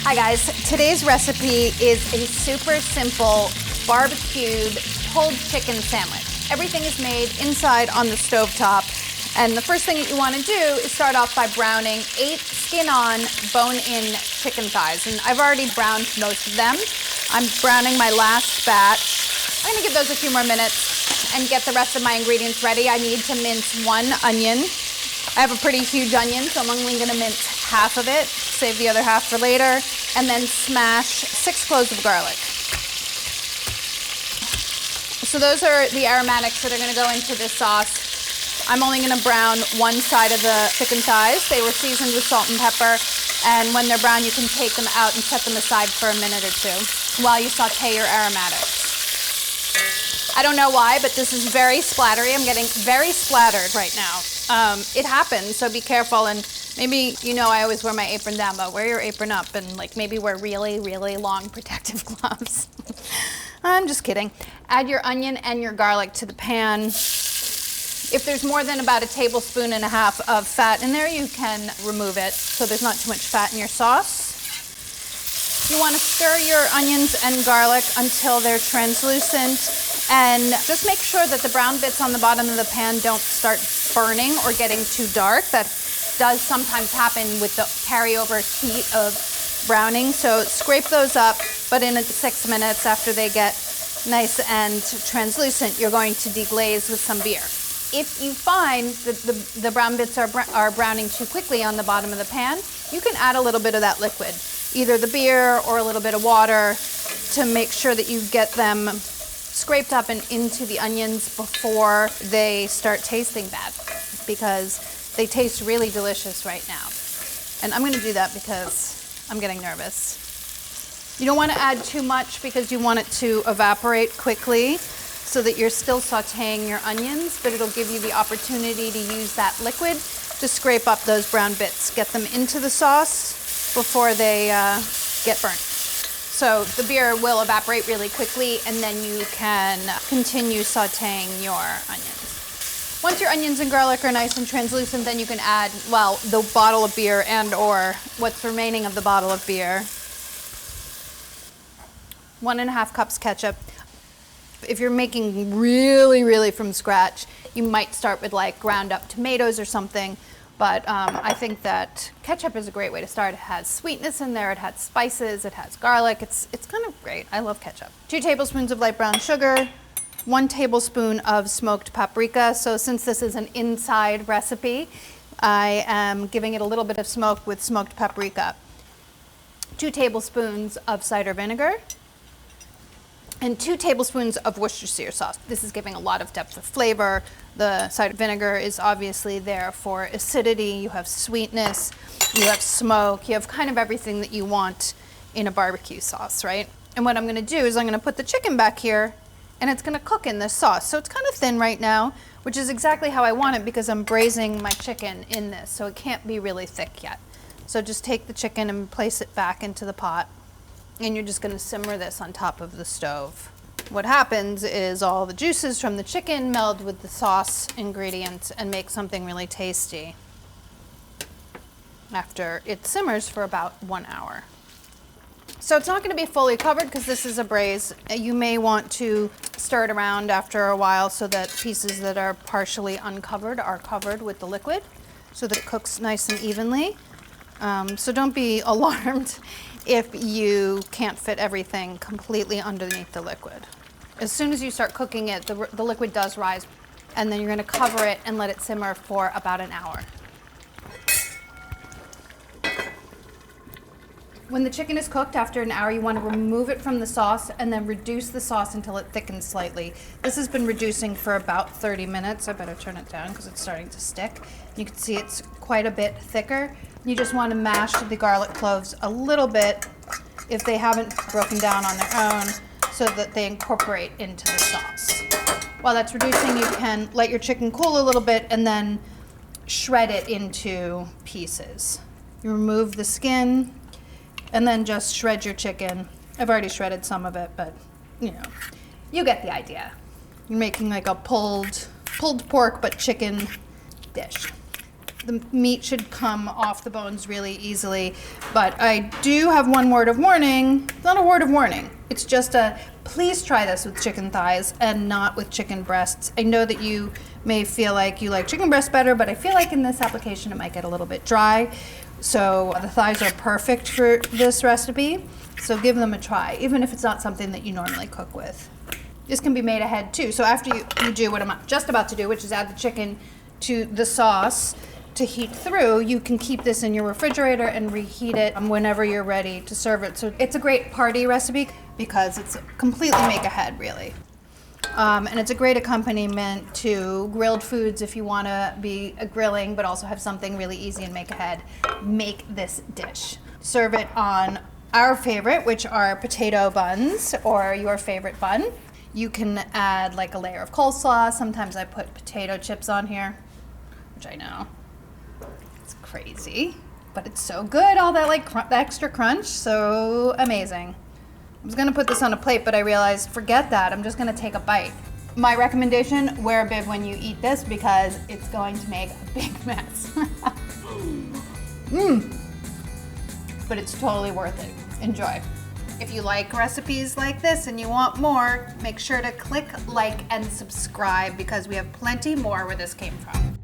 Hi guys, today's recipe is a super simple barbecued pulled chicken sandwich. Everything is made inside on the stovetop, and the first thing that you want to do is start off by browning 8 skin-on, bone-in chicken thighs, and I've already browned most of them. I'm browning my last batch. I'm going to give those a few more minutes and get the rest of my ingredients ready. I need to mince 1 onion. I have a pretty huge onion, so I'm only going to mince half of it, save the other half for later, and then smash 6 cloves of garlic. So those are the aromatics that are going to go into this sauce. I'm only going to brown one side of the chicken thighs. They were seasoned with salt and pepper, and when they're brown, you can take them out and set them aside for a minute or two while you saute your aromatics. I don't know why, but this is very splattery. I'm getting very splattered right now. It happens, so be careful, and maybe, you know, I always wear my apron down, but wear your apron up and like maybe wear really, really long protective gloves. I'm just kidding. Add your onion and your garlic to the pan. If there's more than about 1.5 tablespoons of fat in there, you can remove it so there's not too much fat in your sauce. You want to stir your onions and garlic until they're translucent, and just make sure that the brown bits on the bottom of the pan don't start burning or getting too dark. That does sometimes happen with the carryover heat of browning, so scrape those up, but in 6 minutes after they get nice and translucent, you're going to deglaze with some beer. If you find that the brown bits are browning too quickly on the bottom of the pan, you can add a little bit of that liquid, either the beer or a little bit of water, to make sure that you get them scraped up and into the onions before they start tasting bad, because they taste really delicious right now. And I'm going to do that because I'm getting nervous. You don't want to add too much because you want it to evaporate quickly so that you're still sauteing your onions, but it'll give you the opportunity to use that liquid to scrape up those brown bits, get them into the sauce before they get burnt. So the beer will evaporate really quickly, and then you can continue sauteing your onions. Once your onions and garlic are nice and translucent, then you can add, well, the bottle of beer and or what's remaining of the bottle of beer. 1.5 cups ketchup. If you're making really, really from scratch, you might start with like ground up tomatoes or something. But I think that ketchup is a great way to start. It has sweetness in there, it has spices, it has garlic. It's kind of great. I love ketchup. 2 tablespoons of light brown sugar, 1 tablespoon of smoked paprika. So since this is an inside recipe, I am giving it a little bit of smoke with smoked paprika. 2 tablespoons of cider vinegar, and 2 tablespoons of Worcestershire sauce. This is giving a lot of depth of flavor. The cider vinegar is obviously there for acidity. You have sweetness, you have smoke, you have kind of everything that you want in a barbecue sauce, right? And what I'm gonna do is I'm gonna put the chicken back here, and it's gonna cook in this sauce. So it's kind of thin right now, which is exactly how I want it because I'm braising my chicken in this, so it can't be really thick yet. So just take the chicken and place it back into the pot, and you're just gonna simmer this on top of the stove. What happens is all the juices from the chicken meld with the sauce ingredients and make something really tasty after it simmers for about 1 hour. So it's not gonna be fully covered because this is a braise. You may want to stir it around after a while so that pieces that are partially uncovered are covered with the liquid so that it cooks nice and evenly. So don't be alarmed if you can't fit everything completely underneath the liquid. As soon as you start cooking it, the liquid does rise, and then you're gonna cover it and let it simmer for about 1 hour. When the chicken is cooked after 1 hour, you want to remove it from the sauce and then reduce the sauce until it thickens slightly. This has been reducing for about 30 minutes. I better turn it down because it's starting to stick. You can see it's quite a bit thicker. You just want to mash the garlic cloves a little bit if they haven't broken down on their own so that they incorporate into the sauce. While that's reducing, you can let your chicken cool a little bit and then shred it into pieces. You remove the skin and then just shred your chicken. I've already shredded some of it, but you know, you get the idea. You're making like a pulled pork but chicken dish. The meat should come off the bones really easily, but I do have one word of warning. It's not a word of warning. It's just a, please try this with chicken thighs and not with chicken breasts. I know that you may feel like you like chicken breasts better, but I feel like in this application it might get a little bit dry. So the thighs are perfect for this recipe, so give them a try, even if it's not something that you normally cook with. This can be made ahead too. So after you do what I'm just about to do, which is add the chicken to the sauce to heat through, you can keep this in your refrigerator and reheat it whenever you're ready to serve it. So it's a great party recipe because it's completely make ahead, really. And it's a great accompaniment to grilled foods if you want to be grilling but also have something really easy and make ahead. Make this dish. Serve it on our favorite, which are potato buns, or your favorite bun. You can add like a layer of coleslaw. Sometimes I put potato chips on here, which I know it's crazy, but it's so good. All that like the extra crunch, so amazing. I was gonna put this on a plate, but I realized, forget that. I'm just gonna take a bite. My recommendation, wear a bib when you eat this because it's going to make a big mess. But it's totally worth it. Enjoy. If you like recipes like this and you want more, make sure to click like and subscribe because we have plenty more where this came from.